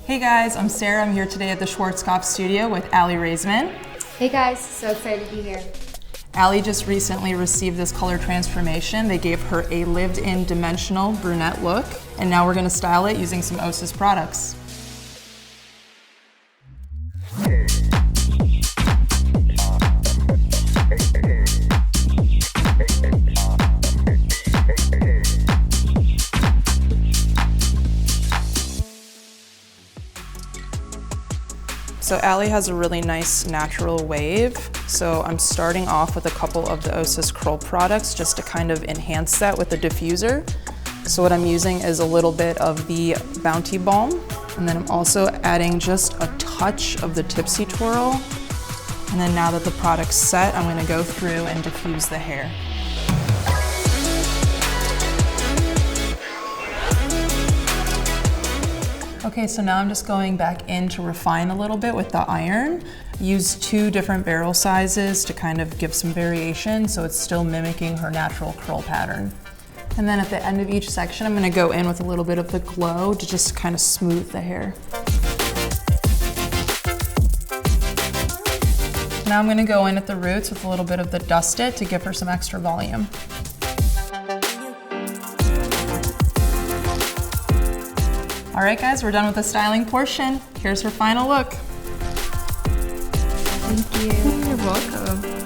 Hey guys, I'm Sarah. I'm here today at the Schwarzkopf studio with Aly Raisman. Hey guys, so excited to be here. Aly just recently received this color transformation. They gave her a lived-in dimensional brunette look, and now we're gonna style it using some OSiS products. So Aly has a really nice natural wave. So I'm starting off with a couple of the OSiS Curl products just to kind of enhance that with the diffuser. So what I'm using is a little bit of the Bounty Balm, and then I'm also adding just a touch of the Tipsy Twirl. And then now that the product's set, I'm gonna go through and diffuse the hair. Okay, so now I'm just going back in to refine a little bit with the iron. Use 2 different barrel sizes to kind of give some variation so it's still mimicking her natural curl pattern. And then at the end of each section, I'm gonna go in with a little bit of the Glow to just kind of smooth the hair. Now I'm gonna go in at the roots with a little bit of the Dust It to give her some extra volume. All right, guys, we're done with the styling portion. Here's her final look. Thank you. You're welcome.